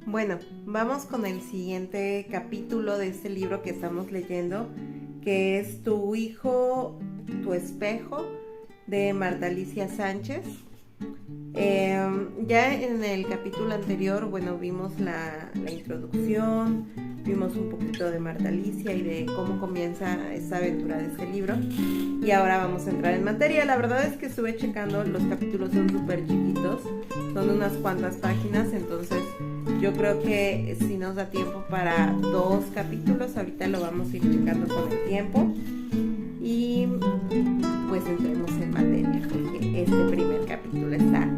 Bueno, vamos con el siguiente capítulo de este libro que estamos leyendo, que es Tu hijo, tu espejo, de Marta Alicia Sánchez. Ya en el capítulo anterior, bueno, vimos la introducción, vimos un poquito de Marta Alicia y de cómo comienza esta aventura de este libro. Y ahora vamos a entrar en materia. La verdad es que estuve checando, los capítulos son súper chiquitos, son unas cuantas páginas, entonces yo creo que si nos da tiempo para 2 capítulos, ahorita lo vamos a ir checando con el tiempo. Y pues entremos en materia, porque este primer capítulo está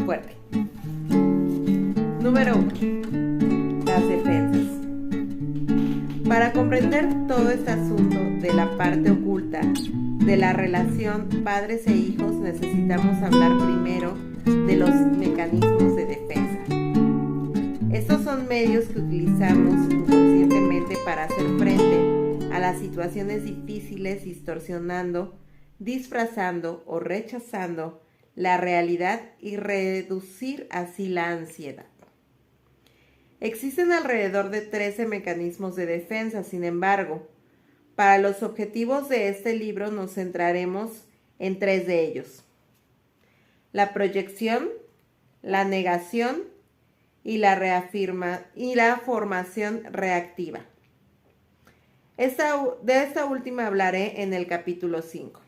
fuerte. Número 1. Las defensas. Para comprender todo este asunto de la parte oculta de la relación padres e hijos, necesitamos hablar primero de los mecanismos de defensa. Estos son medios que utilizamos inconscientemente para hacer frente a las situaciones difíciles, distorsionando, disfrazando o rechazando la realidad y reducir así la ansiedad. Existen alrededor de 13 mecanismos de defensa, sin embargo, para los objetivos de este libro nos centraremos en 3 de ellos: la proyección, la negación y la formación reactiva. De esta última hablaré en el capítulo 5.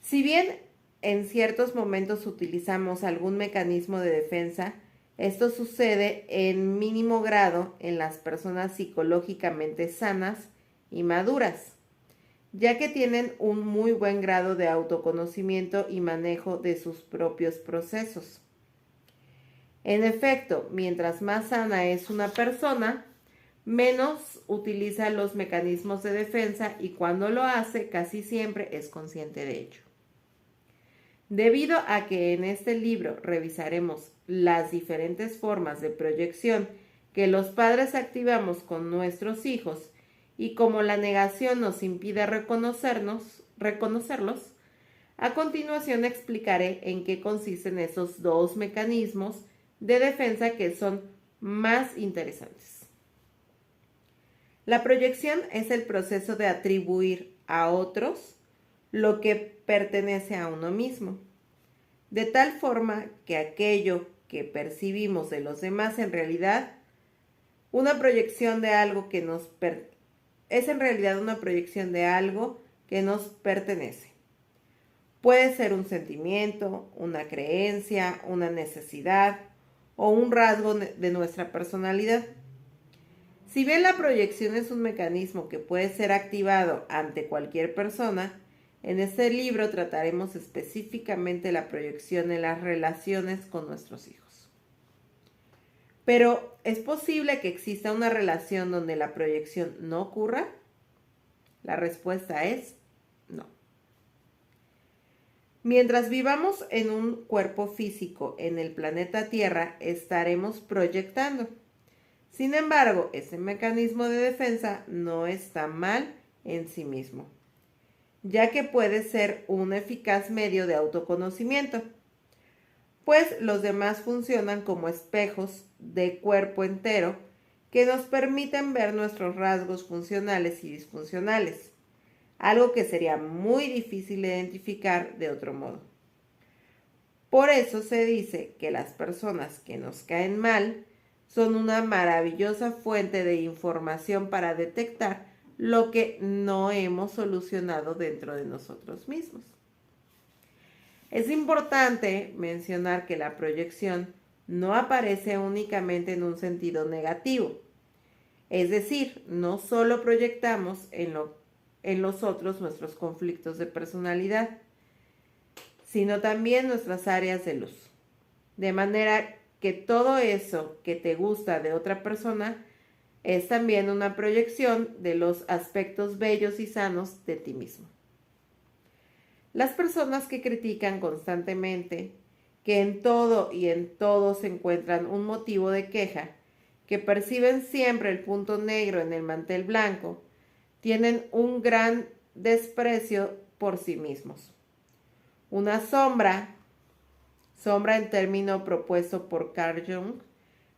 Si bien en ciertos momentos utilizamos algún mecanismo de defensa, esto sucede en mínimo grado en las personas psicológicamente sanas y maduras, ya que tienen un muy buen grado de autoconocimiento y manejo de sus propios procesos. En efecto, mientras más sana es una persona, menos utiliza los mecanismos de defensa y cuando lo hace, casi siempre es consciente de ello. Debido a que en este libro revisaremos las diferentes formas de proyección que los padres activamos con nuestros hijos y cómo la negación nos impide reconocerlos, a continuación explicaré en qué consisten esos 2 mecanismos de defensa que son más interesantes. La proyección es el proceso de atribuir a otros lo que pertenece a uno mismo, de tal forma que aquello que percibimos de los demás en realidad una proyección de algo que es en realidad una proyección de algo que nos pertenece. Puede ser un sentimiento, una creencia, una necesidad o un rasgo de nuestra personalidad. Si bien la proyección es un mecanismo que puede ser activado ante cualquier persona, en este libro trataremos específicamente la proyección en las relaciones con nuestros hijos. Pero, ¿es posible que exista una relación donde la proyección no ocurra? La respuesta es no. Mientras vivamos en un cuerpo físico en el planeta Tierra, estaremos proyectando. Sin embargo, ese mecanismo de defensa no está mal en sí mismo, ya que puede ser un eficaz medio de autoconocimiento, pues los demás funcionan como espejos de cuerpo entero que nos permiten ver nuestros rasgos funcionales y disfuncionales, algo que sería muy difícil de identificar de otro modo. Por eso se dice que las personas que nos caen mal son una maravillosa fuente de información para detectar lo que no hemos solucionado dentro de nosotros mismos. Es importante mencionar que la proyección no aparece únicamente en un sentido negativo. Es decir, no solo proyectamos en los otros nuestros conflictos de personalidad, sino también nuestras áreas de luz. De manera que todo eso que te gusta de otra persona es también una proyección de los aspectos bellos y sanos de ti mismo. Las personas que critican constantemente, que en todo y en todos encuentran un motivo de queja, que perciben siempre el punto negro en el mantel blanco, tienen un gran desprecio por sí mismos. Una sombra en término propuesto por Carl Jung,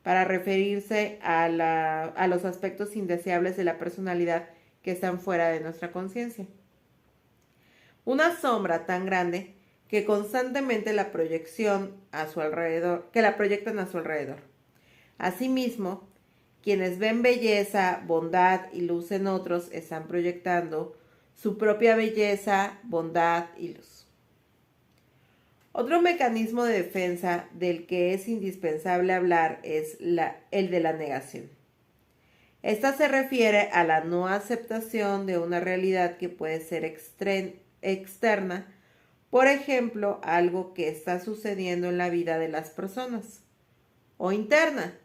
para referirse a los aspectos indeseables de la personalidad que están fuera de nuestra conciencia. Una sombra tan grande que constantemente la proyectan a su alrededor. Asimismo, quienes ven belleza, bondad y luz en otros están proyectando su propia belleza, bondad y luz. Otro mecanismo de defensa del que es indispensable hablar es el de la negación. Esta se refiere a la no aceptación de una realidad que puede ser externa, por ejemplo, algo que está sucediendo en la vida de las personas, o interna,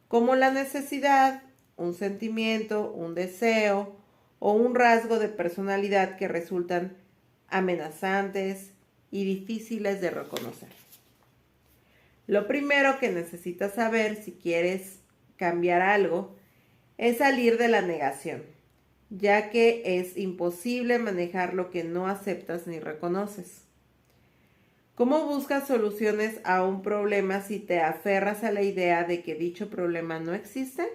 como la necesidad, un sentimiento, un deseo o un rasgo de personalidad que resultan amenazantes y difíciles de reconocer. Lo primero que necesitas saber si quieres cambiar algo es salir de la negación, ya que es imposible manejar lo que no aceptas ni reconoces. ¿Cómo buscas soluciones a un problema si te aferras a la idea de que dicho problema no existe?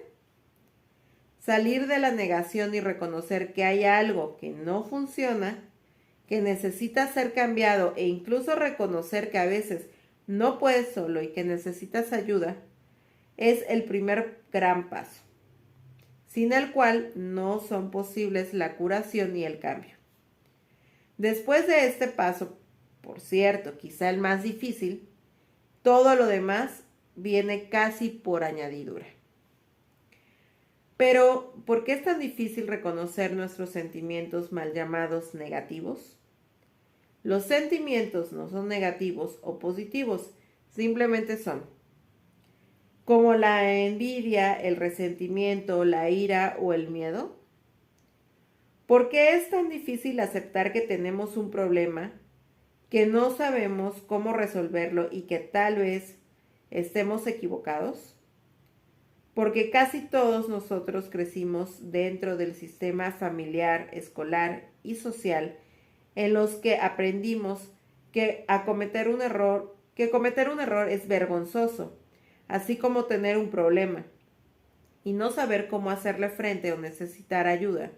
Salir de la negación y reconocer que hay algo que no funciona, que necesita ser cambiado, e incluso reconocer que a veces no puedes solo y que necesitas ayuda, es el primer gran paso, sin el cual no son posibles la curación y el cambio. Después de este paso, por cierto, quizá el más difícil, todo lo demás viene casi por añadidura. Pero, ¿por qué es tan difícil reconocer nuestros sentimientos mal llamados negativos? Los sentimientos no son negativos o positivos, simplemente son. Como la envidia, el resentimiento, la ira o el miedo. ¿Por qué es tan difícil aceptar que tenemos un problema, que no sabemos cómo resolverlo y que tal vez estemos equivocados? Porque casi todos nosotros crecimos dentro del sistema familiar, escolar y social en los que aprendimos que cometer un error es vergonzoso, así como tener un problema y no saber cómo hacerle frente o necesitar ayuda.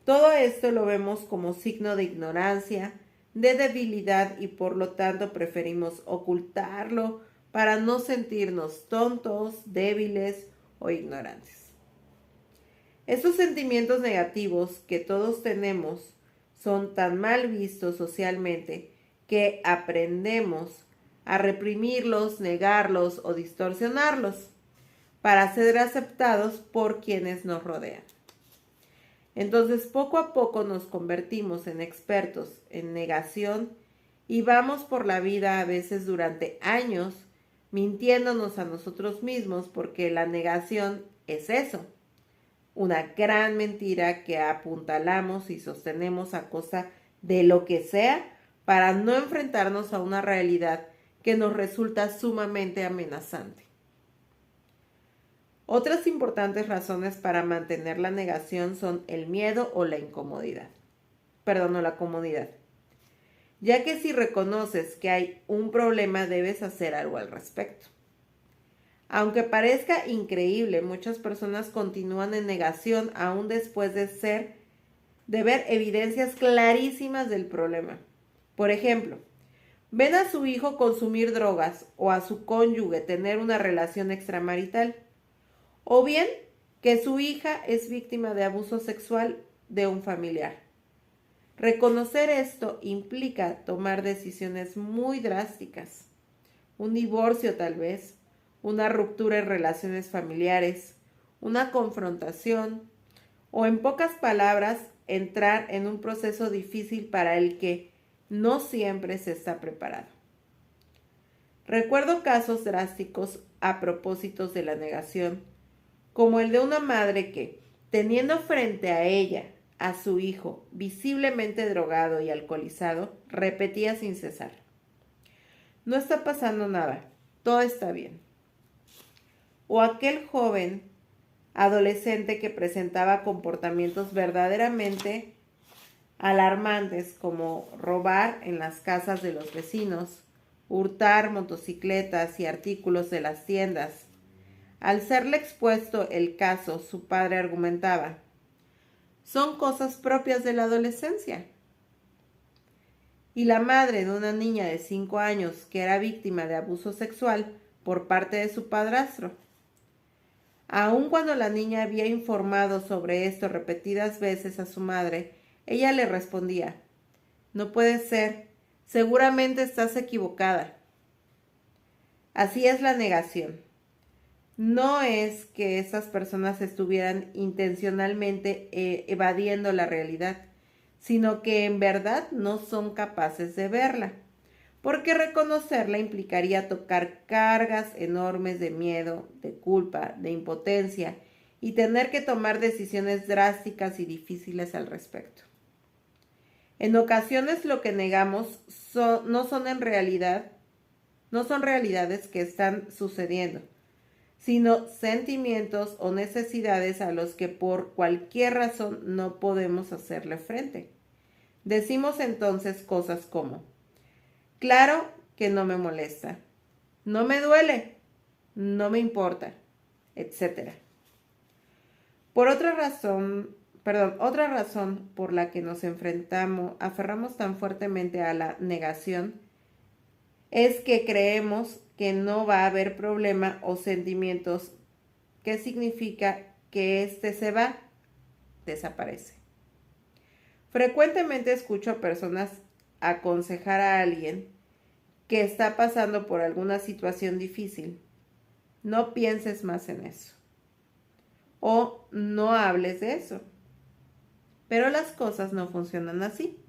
Todo esto lo vemos como signo de ignorancia, de debilidad, y por lo tanto preferimos ocultarlo para no sentirnos tontos, débiles o ignorantes. Estos sentimientos negativos que todos tenemos son tan mal vistos socialmente que aprendemos a reprimirlos, negarlos o distorsionarlos para ser aceptados por quienes nos rodean. Entonces, poco a poco nos convertimos en expertos en negación y vamos por la vida a veces durante años mintiéndonos a nosotros mismos, porque la negación es eso, una gran mentira que apuntalamos y sostenemos a costa de lo que sea para no enfrentarnos a una realidad que nos resulta sumamente amenazante. Otras importantes razones para mantener la negación son el miedo o la comodidad. Ya que si reconoces que hay un problema, debes hacer algo al respecto. Aunque parezca increíble, muchas personas continúan en negación aún después de ver evidencias clarísimas del problema. Por ejemplo, ven a su hijo consumir drogas o a su cónyuge tener una relación extramarital, o bien que su hija es víctima de abuso sexual de un familiar. Reconocer esto implica tomar decisiones muy drásticas, un divorcio tal vez, una ruptura en relaciones familiares, una confrontación, o en pocas palabras, entrar en un proceso difícil para el que no siempre se está preparado. Recuerdo casos drásticos a propósito de la negación, como el de una madre que, teniendo frente a ella a su hijo visiblemente drogado y alcoholizado, repetía sin cesar: no está pasando nada, todo está bien. o aquel joven adolescente que presentaba comportamientos verdaderamente alarmantes como robar en las casas de los vecinos, hurtar motocicletas y artículos de las tiendas. Al serle expuesto el caso, su padre argumentaba: son cosas propias de la adolescencia. Y la madre de una niña de 5 años que era víctima de abuso sexual por parte de su padrastro. Aun cuando la niña había informado sobre esto repetidas veces a su madre, ella le respondía: no puede ser, seguramente estás equivocada. Así es la negación. No es que estas personas estuvieran intencionalmente evadiendo la realidad, sino que en verdad no son capaces de verla, porque reconocerla implicaría tocar cargas enormes de miedo, de culpa, de impotencia y tener que tomar decisiones drásticas y difíciles al respecto. En ocasiones lo que negamos no son realidades que están sucediendo, sino sentimientos o necesidades a los que por cualquier razón no podemos hacerle frente. Decimos entonces cosas como: claro que no me molesta, no me duele, no me importa, etc. Otra razón por la que nos aferramos tan fuertemente a la negación, es que creemos que no va a haber problema o sentimientos, que significa que éste se va, desaparece. Frecuentemente escucho a personas aconsejar a alguien que está pasando por alguna situación difícil: no pienses más en eso, o no hables de eso. Pero las cosas no funcionan así.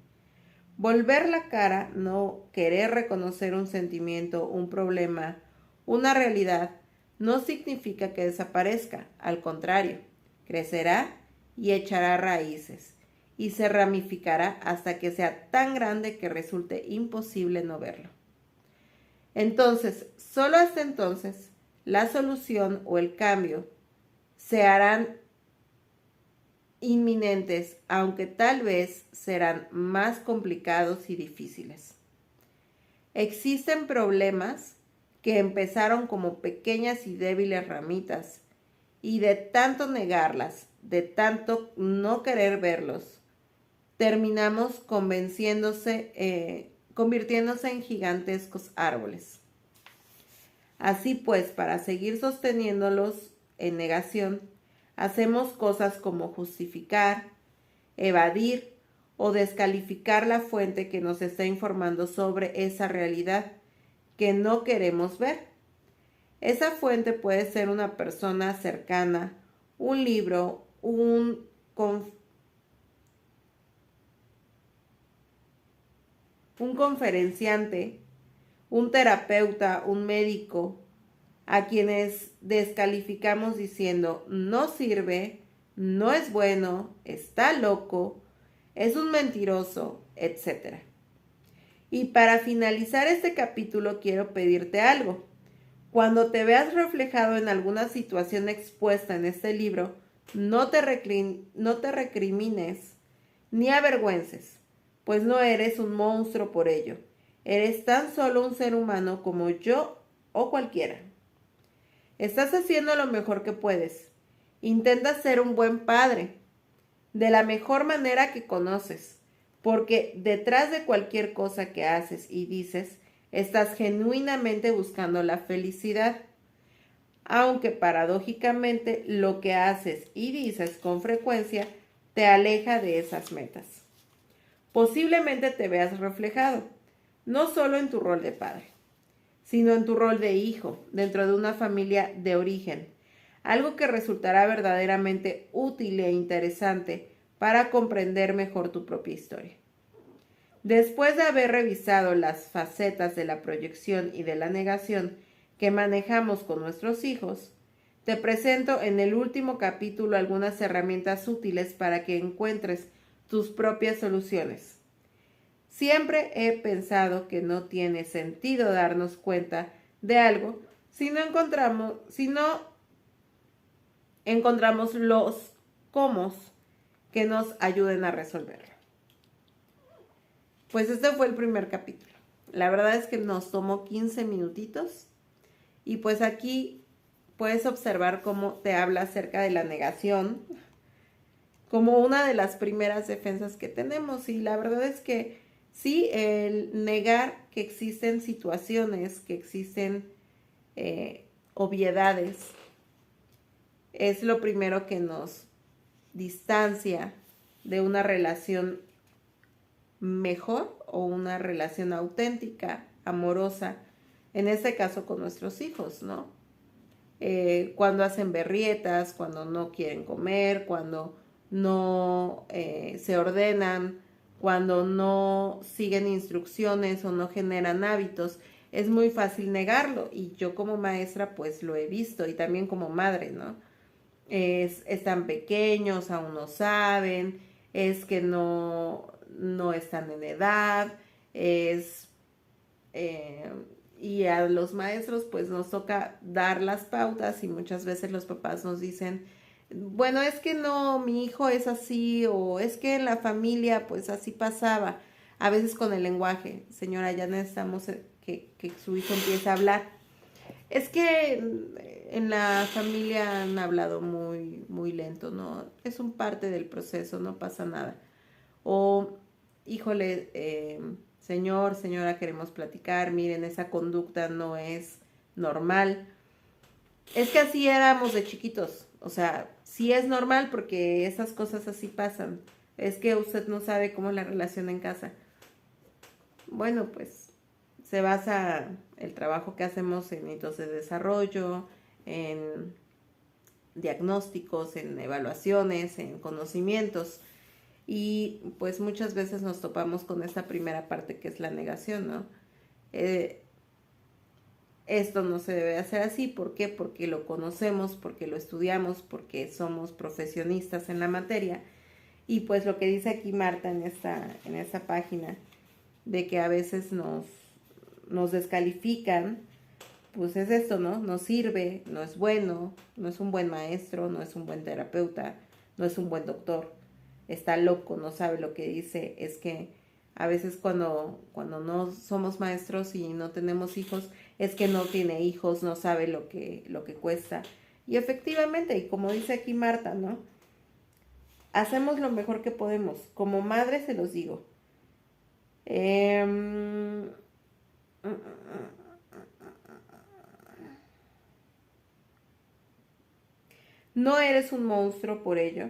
Volver la cara, no querer reconocer un sentimiento, un problema, una realidad, no significa que desaparezca. Al contrario, crecerá y echará raíces y se ramificará hasta que sea tan grande que resulte imposible no verlo. Entonces, solo hasta entonces, la solución o el cambio se harán inminentes, aunque tal vez serán más complicados y difíciles. Existen problemas que empezaron como pequeñas y débiles ramitas, y de tanto negarlas, de tanto no querer verlos, terminamos convirtiéndose en gigantescos árboles. Así pues, para seguir sosteniéndolos en negación, hacemos cosas como justificar, evadir o descalificar la fuente que nos está informando sobre esa realidad que no queremos ver. Esa fuente puede ser una persona cercana, un libro, un conferenciante, un terapeuta, un médico, a quienes descalificamos diciendo: no sirve, no es bueno, está loco, es un mentiroso, etc. Y para finalizar este capítulo quiero pedirte algo. Cuando te veas reflejado en alguna situación expuesta en este libro, no te recrimines ni avergüences, pues no eres un monstruo por ello. Eres tan solo un ser humano como yo o cualquiera. Estás haciendo lo mejor que puedes. Intenta ser un buen padre, de la mejor manera que conoces, porque detrás de cualquier cosa que haces y dices, estás genuinamente buscando la felicidad. Aunque paradójicamente lo que haces y dices con frecuencia te aleja de esas metas. Posiblemente te veas reflejado, no solo en tu rol de padre, sino en tu rol de hijo dentro de una familia de origen, algo que resultará verdaderamente útil e interesante para comprender mejor tu propia historia. Después de haber revisado las facetas de la proyección y de la negación que manejamos con nuestros hijos, te presento en el último capítulo algunas herramientas útiles para que encuentres tus propias soluciones. Siempre he pensado que no tiene sentido darnos cuenta de algo si no encontramos los cómo que nos ayuden a resolverlo. Pues este fue el primer capítulo. La verdad es que nos tomó 15 minutitos y pues aquí puedes observar cómo te habla acerca de la negación como una de las primeras defensas que tenemos. Y la verdad es que sí, el negar que existen situaciones, que existen obviedades, es lo primero que nos distancia de una relación mejor o una relación auténtica, amorosa, en este caso con nuestros hijos, ¿no? Cuando hacen berrietas, cuando no quieren comer, cuando no se ordenan, cuando no siguen instrucciones o no generan hábitos, es muy fácil negarlo y yo como maestra pues lo he visto y también como madre, ¿no? Están pequeños, aún no saben, es que no están en edad, y a los maestros pues nos toca dar las pautas y muchas veces los papás nos dicen, bueno, es que no, mi hijo es así o es que en la familia pues así pasaba. A veces con el lenguaje, señora, ya necesitamos que su hijo empiece a hablar. Es que en la familia han hablado muy, muy lento, ¿no? Es un parte del proceso, no pasa nada. O, híjole, señor, señora, queremos platicar, miren, esa conducta no es normal. Es que así éramos de chiquitos, o sea, sí es normal porque esas cosas así pasan. Es que usted no sabe cómo es la relación en casa. Bueno, pues se basa el trabajo que hacemos en hitos de desarrollo, en diagnósticos, en evaluaciones, en conocimientos. Y pues muchas veces nos topamos con esta primera parte que es la negación, ¿no? Esto no se debe hacer así. ¿Por qué? Porque lo conocemos, porque lo estudiamos, porque somos profesionistas en la materia. Y pues lo que dice aquí Marta en esta página, de que a veces nos descalifican, pues es esto, ¿no? No sirve, no es bueno, no es un buen maestro, no es un buen terapeuta, no es un buen doctor, está loco, no sabe lo que dice. Es que a veces cuando no somos maestros y no tenemos hijos, es que no tiene hijos, no sabe lo que cuesta. Y efectivamente, y como dice aquí Marta, ¿no? Hacemos lo mejor que podemos. Como madre se los digo. No eres un monstruo por ello.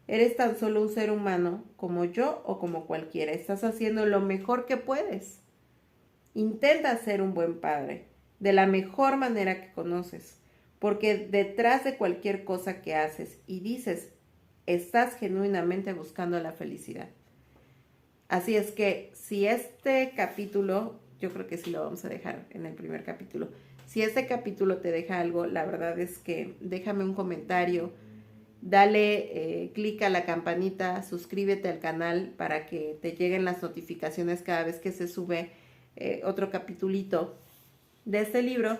Eres tan solo un ser humano como yo o como cualquiera. Estás haciendo lo mejor que puedes. Intenta ser un buen padre, de la mejor manera que conoces, porque detrás de cualquier cosa que haces y dices, estás genuinamente buscando la felicidad. Así es que si este capítulo, yo creo que sí lo vamos a dejar en el primer capítulo, si este capítulo te deja algo, la verdad es que déjame un comentario, dale clic a la campanita, suscríbete al canal para que te lleguen las notificaciones cada vez que se sube otro capitulito de este libro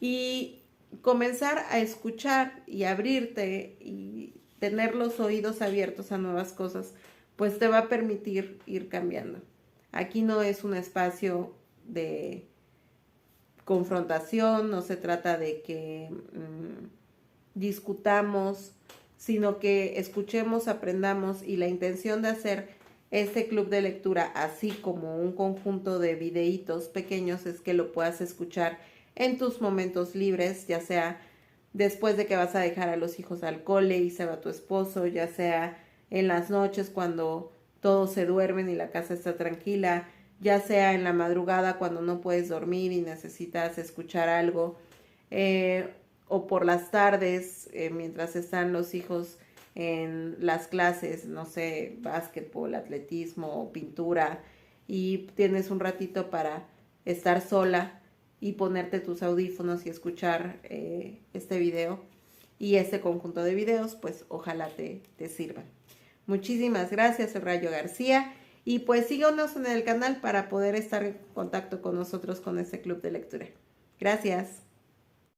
y comenzar a escuchar y abrirte y tener los oídos abiertos a nuevas cosas, pues te va a permitir ir cambiando. Aquí no es un espacio de confrontación, no se trata de que discutamos, sino que escuchemos, aprendamos, y la intención de hacer este club de lectura, así como un conjunto de videitos pequeños, es que lo puedas escuchar en tus momentos libres, ya sea después de que vas a dejar a los hijos al cole y se va tu esposo, ya sea en las noches cuando todos se duermen y la casa está tranquila, ya sea en la madrugada cuando no puedes dormir y necesitas escuchar algo, o por las tardes mientras están los hijos en las clases, no sé, básquetbol, atletismo, pintura, y tienes un ratito para estar sola y ponerte tus audífonos y escuchar este video y este conjunto de videos, pues ojalá te sirvan. Muchísimas gracias, soy Rayo García, y pues síganos en el canal para poder estar en contacto con nosotros con este club de lectura. Gracias.